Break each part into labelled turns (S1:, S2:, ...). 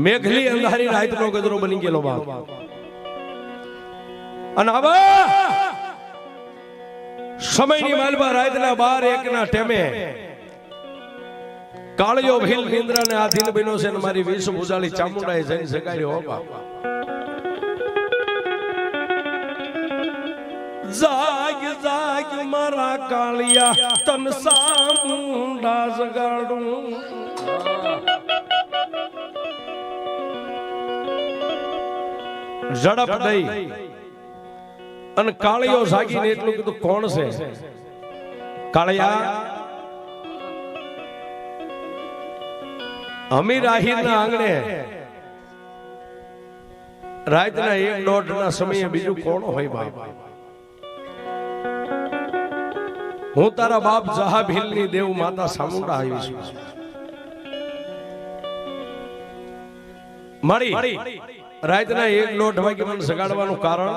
S1: મેઘલી અંધારી રાતનો ગજરો બની ગયેલો બાપ. અને હવે સમયની માલબા રાતના 12-1 ના ટેમે કાળિયો ભીલ નિંદ્રાને આધીન બન્યો છે, અને મારી વિષ ઉજાળી ચામુંડાએ જઈને જગાડ્યો બાપ. જાગ જાગ મારા કાળિયા તન સામુંડા જગાડું. ઝડપ દઈ અને કાળિયો જાગીને એટલું કીધું, કોણ છે કાળિયા? અમીર આહિરના આંગણે રાતના 1-1.5 ના સમયે બીજું કોણ હોય બાપ? હું તારા બાપ જહાભીલની દેવ માતા સામુંડા આવી છું. મારી રાતના 1-1.5 વાગે મને સગાડવાનું કારણ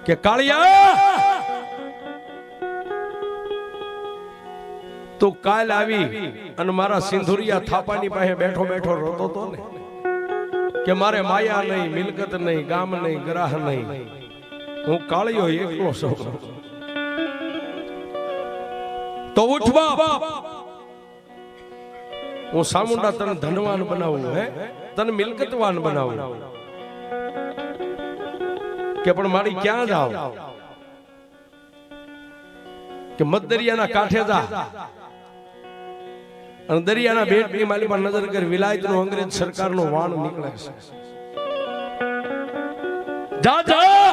S1: કે કાળિયા તું કાલ આવી અને મારા સિંધુરિયા થાપાની પાસે બેઠો બેઠો રોતો તો ને કે મારે માયા નહીં, મિલકત નહીં, ગામ નહીં, ગ્રાહ નહીં, હું કાળિયો એકલો છું. તો ઉઠ બાપ, હું સામુંડા તને ધનવાન બનાવું, હે તને મિલકતવાન બનાવું. કે પણ મારી ક્યાં જાવ? કે મત દરિયાના કાંઠે જા અને દરિયાના બેટની માલી પર નજર કરી. વિલાયતનો અંગ્રેજ સરકારનો વાણ નીકળે છે. જા જા,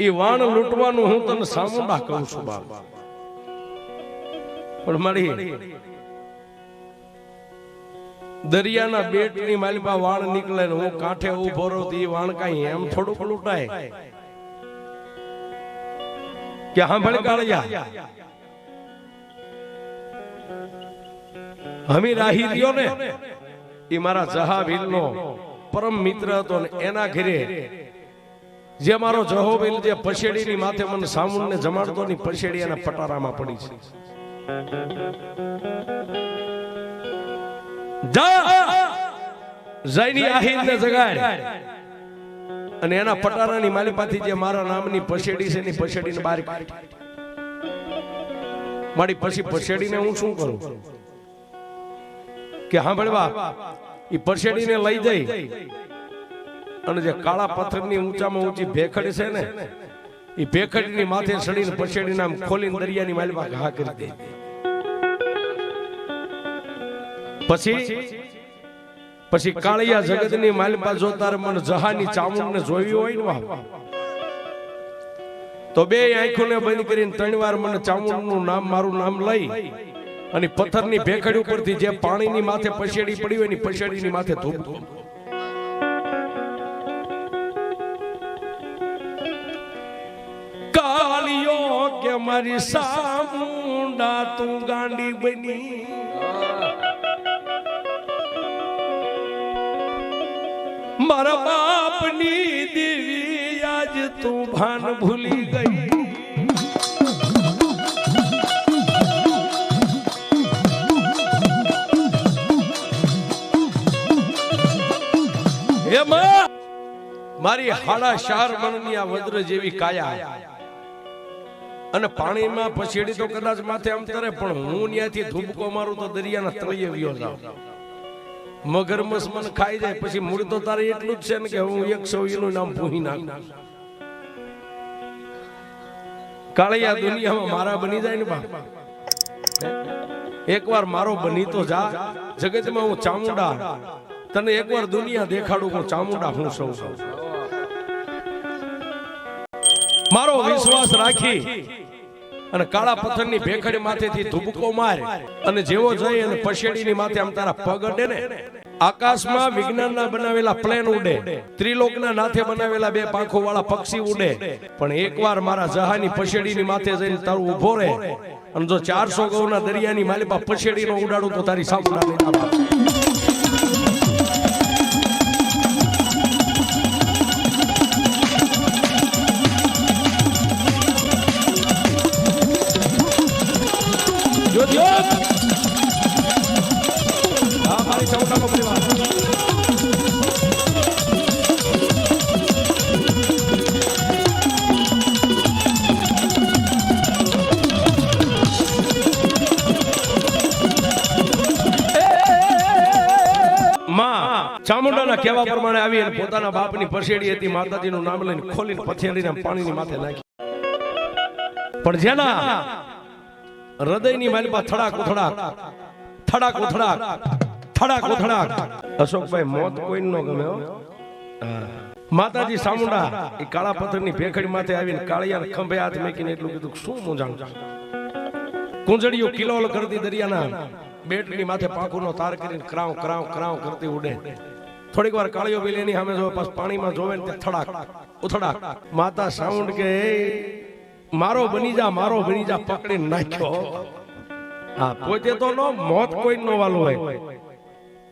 S1: એ વાણ લૂંટવાનું હું તને સામુંડા કહું છું બાપ. પણ મારી દરિયાના બેટની માલિપા વાણ નીકળે ને હું કાંઠે ઉભો રહું તો એ વાણ કઈ એમ થોડુંક લૂંટાય કે હા ભલે કાળિયા હમી રાહી રહ્યો ને એ મારા જહાભીલનો પરમ મિત્ર હતો ને એના ઘરે જે મારો જહોબીલ જે પછેડીની માથે મને સામુંડને જમાડતો ની પછેડી એના પટારામાં પડી છે. જયની આહિરને જગાડ અને એના પટારાની માલિપાથી જે મારા નામની પછેડી છે એની પછેડીને બહાર કાઢ. મારી પછી પછેડીને હું શું કરું કે હા ભણવા એ પછેડીને લઈ જઈ અને જે કાળા પથ્થરની ઊંચામાં ઊંચી ભેખડી છે ને એ ભેખડીની માથે ચડીને પછેડીને આમ ખોલીને દરિયાની માલિપા ઘા કરી દે. પછી કાળિયા જગતની માલિપા જો તારે મને જહાની ચામુંડને જોવી હોય ને તો બે આંખોને બંધ કરીને 3 વાર મને ચામુંડનું નામ મારું નામ લઈ અને પથ્થરની ભેખડી ઉપરથી જે પાણીની માથે પછેડી પડી હોય ને પછેડીની માથે ધૂપ. કાળિયો કે મારી સામુંડા તું ગાંડી બની, મારા બાપની દેવી આજ તું ભાન ભૂલી ગઈ. મારી 4.5 મણની આ વજ્ર જેવી કાયા અને પાણીમાં પછેડી તો કદાચ માથે આમ તરે, પણ હું ત્યાંથી ધૂબકો મારું તો દરિયાના તળિયે વ્યો જાઉં. મગરમચ્છ મને ખાઈ જાય પછી મૂળ તો તારે એટલું જ છે ને કે હું 100 નું નામ ભૂહી નાખ. કાળિયા દુનિયામાં મારા બની જાય ને બાપ, એકવાર મારો બની તો જા. જગતમાં હું ચામુંડા તને એકવાર દુનિયા દેખાડું હું ચામુંડા હું સૌ. મારો વિશ્વાસ રાખી અને કાળા પથ્થરની ભેખડી માથેથી ધુબકો માર અને જેવો જઈ અને પછેડીની માથે આમ તારા પગ અડે ને આકાશમાં વિજ્ઞાનના બનાવેલા પ્લેન ઉડે, ત્રિલોકના નાથે બનાવેલા 2 પાંખો વાળા પક્ષી ઉડે, પણ એકવાર મારા જહાની પછેડીની માથે જઈને તારું ઉભો રહે અને જો 400 ગૌના દરિયાની માલિપા પછેડીનો ઉડાડું તો તારી સામુંડા નહીં. મારી ચામુંડામાં પરિવાર ચામુંડાના કહેવા પ્રમાણે આવી અને પોતાના બાપની પછેડી હતી માતાજીનું નામ લઈને ખોલીને પથેડીને પાણીની માથે નાખી પણ જેના હૃદયની માલિપા થડાક ઉથડાક થડાક ઉથડાક થડાક ઉથડાક અશોકભાઈ મોત કોઈ નો ગમે હો માતાજી ચામુંડા એ કાળા પથ્થરની ભેખડી માથે આવીને કાળિયા ખંભે હાથ મૂકીને એટલું કીધું શું મૂંઝાણ કુંજડીઓ કિલોલ કરતી દરિયાના બેટની માથે પાંખુનો તાર કરીને ક્રાવ ક્રાવ ક્રાવ કરતી ઉડે થોડીક વાર કાળીઓ પેલી એની સામે જોવે પાછું પાણીમાં જોવે ને થડાક ઉથડાક માતા સાઉન્ડ કે મારો બની જા પકડી નાખ્યો હા પોતે તો નો મોત કોઈ નો વાલો હોય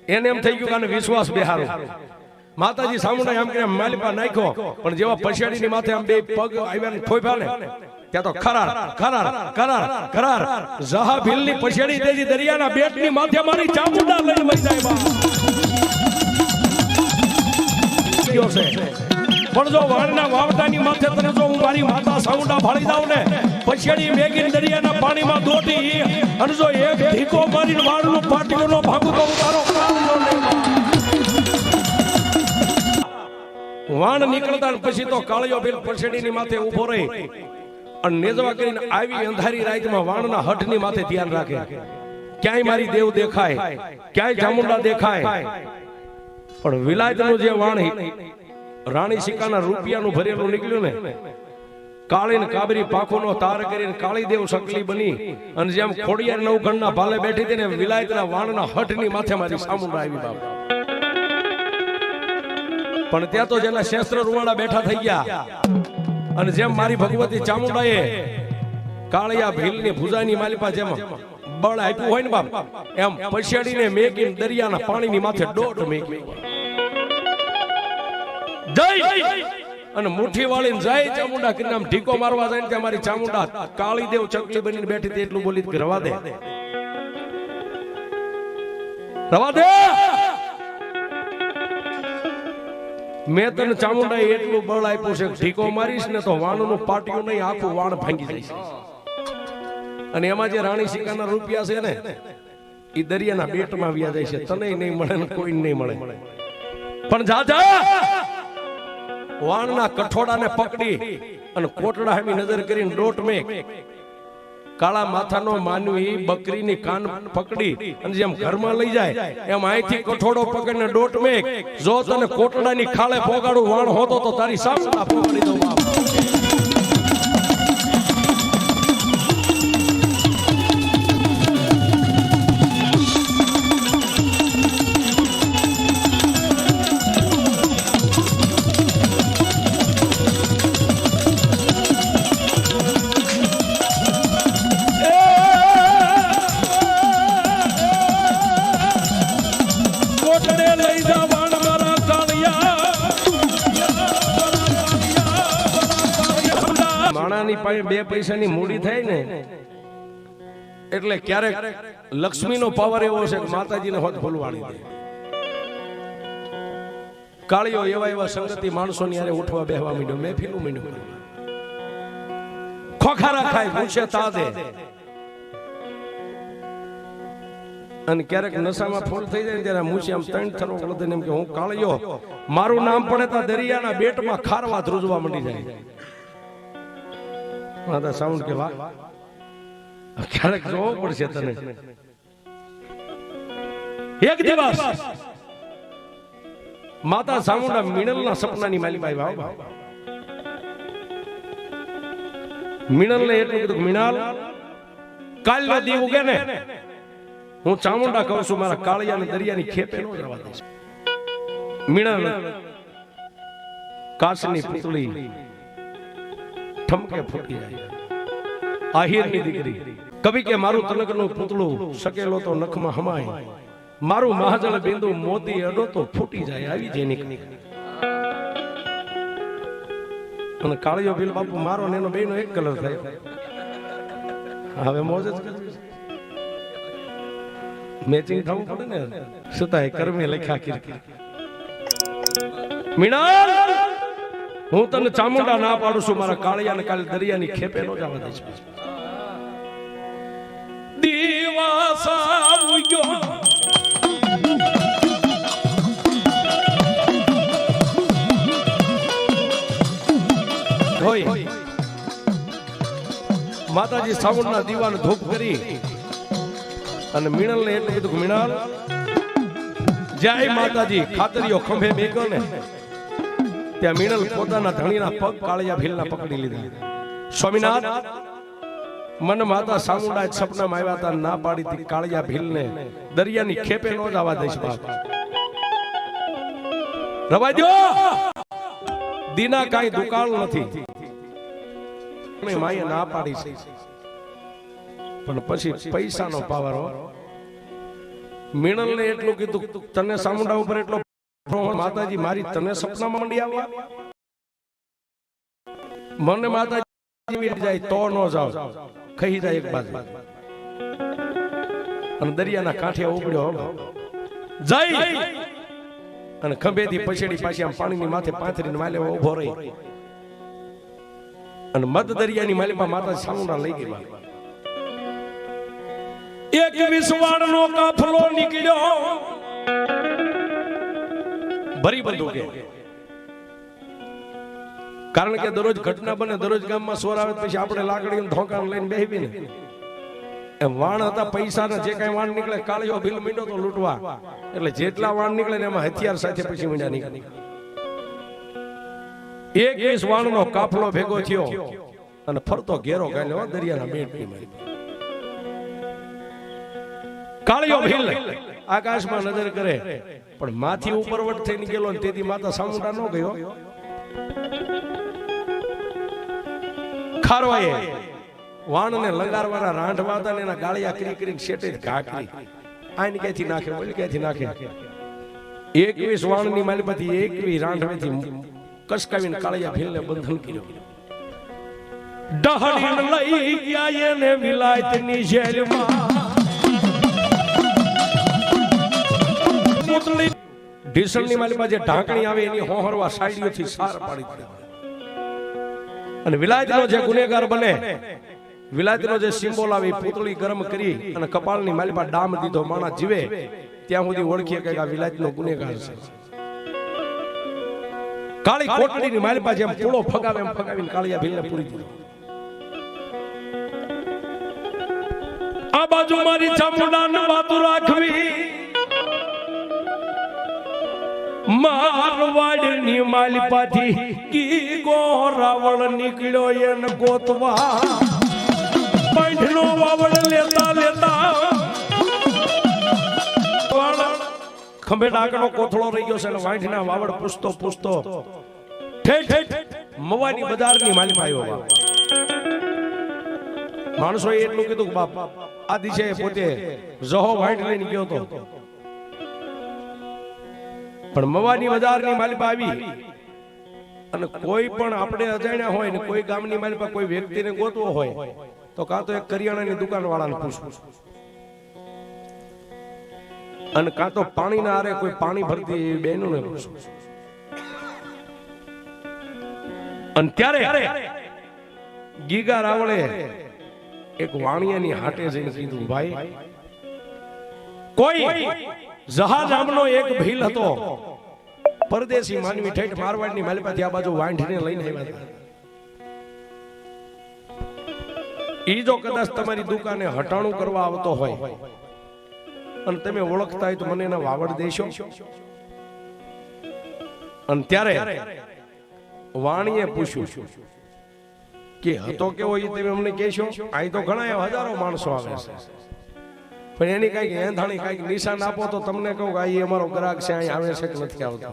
S1: એને એમ થઈ ગયું કે વિશ્વાસ બેહારો માતાજી સામુંડા એમ કે માલિપા નાખ્યો પણ જેવા પછાડીની માથે આમ બે પગ આવ્યા ને ફોફા ને ત્યાં તો ખરાર ખરાર ખરાર ખરાર જહા ભીલની પછાડી દેજી દરિયાના બેટની માથે મારી ચામુંડા લઈને વઈ જાય બા પણ જો વાળના વાવટાની માથે તને જો હું મારી માતા સાઉન્ડા ભાળી જાઉં ને પછાડી મેગીન દરિયાના પાણીમાં દોટી અને જો એક ઢીકો મારીને વાળનું પાટીઓનો ભાગુ તો ઉતારો વાણ નીકળતા પછી તો કાળિયો ભીલ પછડીની માથે ઉભો રહી અને નેજવા કરીને આવી અંધારી રાતમાં વાણના હઠની માથે ધ્યાન રાખે ક્યાંય મારી દેવ દેખાય ક્યાંય ચામુંડા દેખાય પણ વિલાયતનું જે વાણ રાણી સિક્કાના રૂપિયાનું ભરેલું નીકળ્યું ને કાળી ને કાબરી પાંખોનો તાર કરીને કાળી દેવ શકલી બની અને જેમ ખોડિયાર નવઘણના ભાલે બેઠી હતી ને વિલાયતના વાણના હઠની માથે મારી ચામુંડા આવી બાપ પણ ત્યાં તો જેના શસ્ત્ર રૂવાડા બેઠા થઈ ગયા અને જેમ મારી ભગવતી ચામુંડાએ કાળિયા ભીલની ભુજાની માલિપા જેમ બળ આપ્યું હોય ને બાપ એમ પછાડીને મેકીને દરિયાના પાણીની માથે દોટ મેકી જય અને મુઠ્ઠી વાળીને જાય ચામુંડા કરીને આમ ઢીકો મારવા જાય ને ત્યાં મારી ચામુંડા કાળી દેવ ચકલી બનીને બેઠી હતી એટલું બોલી કે રવા દે રવા દે મેં તને ચામુંડા એટલું બળ આપ્યું છે ઢીકો મારીશ ને તો વાણનું પાટિયું નહીં આખું વાણ ભાંગી જઈશ અને એમાં જે રાણી સિક્કાના રૂપિયા છે ને એ દરિયાના બેટમાં વ્યા જાય છે તને નહીં મળે ને કોઈ નહીં મળે પણ જાજા વાણના કઠોડાને પકડી અને કોટડા હામી નજર કરીને ડોટ મેક કાળા માથાનો માનવી બકરીની કાન પકડી અને જેમ ઘરમાં લઈ જાય એમ અહીંથી કઠોડો પકડીને ડોટ મેક જો તને કોટડાની ખાલે પોગાડું વાણ હોતો તો તારી સામે પોગાડી દઉં બાપ બે પૈસાની મૂડી થાય ને એટલે ક્યારેક લક્ષ્મીનો પાવર એવો છે કે માતાજીને હોત ભૂલવાડી દે કાળીઓ એવા એવા સંગતિ માણસોની હારે ઉઠવા બેહવા માંડ્યો મહેફિલું માંડ્યું ખોખારા ખાય પૂછે તા દે અને ક્યારેક નશામાં ફૂલ થઈ જાય ત્યારે મૂછી આમ ત્રણ થરો વળદે એમ કે હું કાળીઓ મારું નામ પડે તો દરિયાના બેટમાં ખારવા ધ્રુજવા માંડી જાય માતા સાઉન્ડ કે વાહ ક્યારેક જોવો પડશે તને એક દિવસ માતા સાઉન્ડા મિનલના સપનાની માલિકા આવ્યા મિનલને એટલું કીધું મિનલ કાલનો દી ઉગે ને હું ચામુંડા કહું છું મારા કાળિયા ને દરિયાની ખેપે નો જવા દઈશ મિનલ કાચની પુતળી ઠમકે ફૂટી જાય આહિરની દીકરી કવિ કે મારું તલકનું પૂતળું સકેલો તો નખમાં હમાય મારું મહાજળ બિંદુ મોતી અડો તો ફૂટી જાય આવી જે નીકળી અને કાળિયો ભીલ બાપુ મારો ને એનો બેનો એક કલર થાય હવે મોજ જ મેચિંગ થવું પડે ને શું થાય કર્મે લખ્યા કીર્તિ મીણા હું તને ચામુંડા ના પાડું છું મારા કાળિયા ને કાલે દરિયાની ખેપે નો જવા દઈશ દિવસ આવ્યો હોય માતાજી સાવણના દીવાને ધૂપ કરી અને મીણલ ને એટલે કીધું મીણલ જય માતાજી ખાતરીઓ ખંભે મેક્યો ને ત્યાં મીણલ પોતાના ધણીના પગ કાળિયા ભીલના પકડી લીધા સ્વામિનાથ મન માતા સામુંડા સપનામાં આવ્યા હતા ના પાડી હતી કાળિયા ભીલને દરિયાની ખેપે નો જવા દઈશ બાપ રવા દો દીના કાઈ દુકાળ નથી માએ ના પાડી છે પણ પછી પૈસાનો પાવર મીણલ ને એટલું કીધું તને સામુંડા ઉપર એટલો માતાજી મારી તને સપનામાં મંડી આવ્યા મને માતાજી જાય તો ન જાવ ખહી જાય એક બાજુ અને દરિયાના કાંઠે ઉપડ્યો જય અને ખંભેથી પછેડી પાછી આમ પાણીની માથે પાથરીને માલે ઉભો રહી અને મધ દરિયાની માલિપા માતા સામુંડા લઈ ગઈ એક વિસવાડનો કાફલો નીકળ્યો ભરી બંદૂકે કારણ કે દરરોજ ઘટના બને દરરોજ ગામમાં સોર આવે પછી આપણે લાકડીઓ ધોકાણ લઈને બેહી ને એમ વાણ હતા પૈસાના જે કઈ વાણ નીકળે કાળિયો ભીલ મીંડો તો લૂંટવા એટલે જેટલા વાણ નીકળે ને એમાં હથિયાર સાથે પછી મીંડા નીકળે એક વાણનો કાફલો ભેગો થયો અને ફરતો ઘેરો ગાલ્યો દરિયાના બેટની મારી કાળિયો ભીલ આકાશમાં નજર કરે પણ માથી ઉપરવટ થઈને ગયેલો ને તેથી માતા સામુંડા ન ગયો ખારવાએ વાણને લંગારવાના રાંઢવા હતા ને એના ગાળિયા કરી કરી શેટે ઘાકરી આની ક્યાંથી નાખે ઓલી ક્યાંથી નાખે 21 વાણની માલિપાથી 21 રાંઢવેથી કસકાવીને કાળિયા ભીલને બંધન કર્યો ડહડીને લઈ ગયા એને વિલાયતની જેલમાં મુતલી ઢીસણની માલિપા જે ઢાંકણી આવે એની હોહરવા સાઈડીઓથી સાર પાડી દીધા અને વિલાયતનો જે ગુનેગાર બને વિલાયતનો જે સિમ્બોલ આવે પૂતળી ગરમ કરી અને કપાળની માલિપા ડામ દીધો માણા જીવે ત્યાં સુધી ઓળખીએ કે આ વિલાયતનો ગુનેગાર છે કાળી કોટડીની માલિપા જેમ પૂળો ફગાવે એમ ફગાવીને કાળિયા ભીલને પૂરી દીધો આ બાજુ મારી ચામુંડાને વાતો રાખવી મારવાડની માલિપાથી કી ગો રાવળ નીકળ્યો એને ગોતવા પંઠનો વાવડ લેતા લેતા ખંભે ડાકનો કોથળો રહી ગયો છે અને વાંઢના વાવડ પૂછતો પૂછતો ઠેઠ મવાની બજારની માલિમાં આવ્યો માણસોએ એટલું કીધું બાપ આ દિશે પોતે જહો વાંઢ લઈને ગયો તો પણ મવાની બજારની માલિપા આવી અને કોઈ પણ આપણે અજાણ્યા હોય ને કોઈ ગામની માલિપા કોઈ વ્યક્તિને ગોતવો હોય તો કાં તો એક કરિયાણાની દુકાન વાળાને પૂછવું અને કાં તો પાણી ના આરે કોઈ પાણી ભરતી બહેનોને પૂછવું અને ત્યારે ગીગા રાવળે એક વાણિયાની હાટે જઈને કીધું ભાઈ કોઈ જહાજ નામનો એક ભીલ હતો પરદેશી માનવી ઠેઠ મારવાડની માલિપાથી આ બાજુ વાંઢીને લઈને આવ્યા ઈ જો કદાચ તમારી દુકાને હટાણું કરવા આવતો હોય અને તમે ઓળખતા હોય તો મને એના વાવડ દેશો અને ત્યારે વાણીએ પૂછ્યું કે હતો કેવો એ તમે અમને કહેશો અહીં તો ઘણા હજારો માણસો આવે છે પણ એની કઈક એંધાણી કઈક નિશાન આપો તો તમને કહું કે આ અમારો ગ્રાહક છે અહીં આવે છે કે નથી આવતો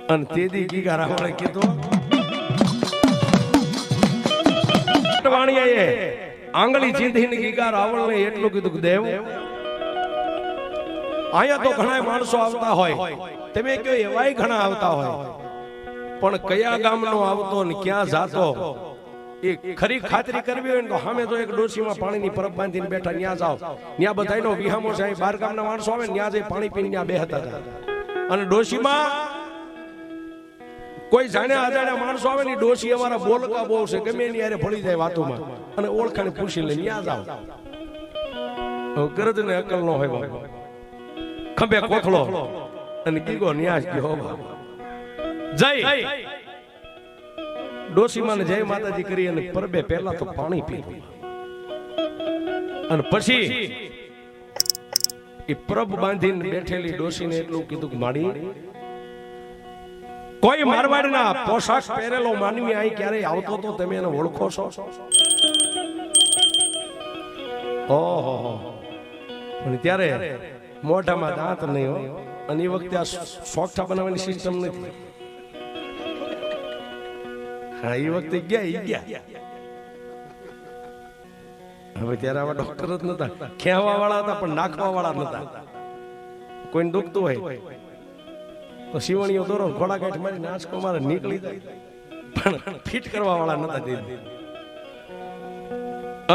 S1: અને તેદી ગીગા રાવળે કીધું વાણીએ આંગળી ચીંધીને ગીગા રાવળને એટલું કીધું કે દેવ અહીંયા તો ઘણા માણસો આવતા હોય તમે કહો એવાય ઘણા આવતા હોય પણ કયા ગામનો આવતો ને ક્યાં જાતો એ ખરી ખાતરી કરવી હોય ને તો સામે તો એક ડોશીમાં પાણીની પરબ બાંધીને બેઠા ન્યા જાઓ, ન્યા બધાયનો વિહામો છે, બાર ગામના માણસો આવે ને ન્યા જઈ પાણી પીને ન્યા બેહતા હતા. અને ડોશીમાં કોઈ જાણે અજાણ્યા માણસો આવે ને, ડોશી અમારા બોલકા બહુ છે, ગમે એની યારે ભળી જાય વાતોમાં અને ઓળખાણ પૂછી લે, ન્યા જાઓ. ગરજ ને અકલ નો હોય બાબા, ખંભે કોથળો અને ગીગો ન્યાસ ગયો જય ડોશીમાને જય માતાજી કરી અને પરબે પહેલા તો પાણી પીવું અને પછી એ પ્રબ બાંધીને બેઠેલી ડોશીને એટલું કીધું કે માડી, કોઈ મારવાડના પોશાક પહેરેલો માનવી અહીં ક્યારેય આવતો તો તમે એને ઓળખો છો? ઓહો, પણ ત્યારે મોઢામાં દાંત નહીં હોય અને એ વખતે આ સોગઠા બનાવવાની સિસ્ટમ નથી. હા, એ વખતે ગયા હવે ત્યારે આવા ડોક્ટર જ નતા, ખેવા વાળા હતા પણ નાખવા વાળા નતા. કોઈને દુખતું હોય તો શિવણીઓ દોરો ઘોડા કાઢ મારી નાચકો મારે નીકળી જાય, પણ ફિટ કરવા વાળા નતા.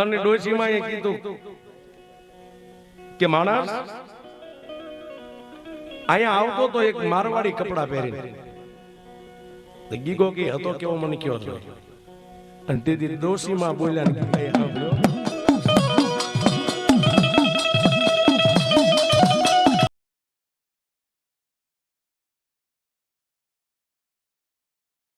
S1: અને ડોશીમાં એ કીધું કે માણસ અહીંયા આવતો તો એક મારવાડી કપડા પહેરીને, ગીગો કે હતો કેવો મને કયો હતો. અને તેથી ડોશીમાં બોલ્યા ને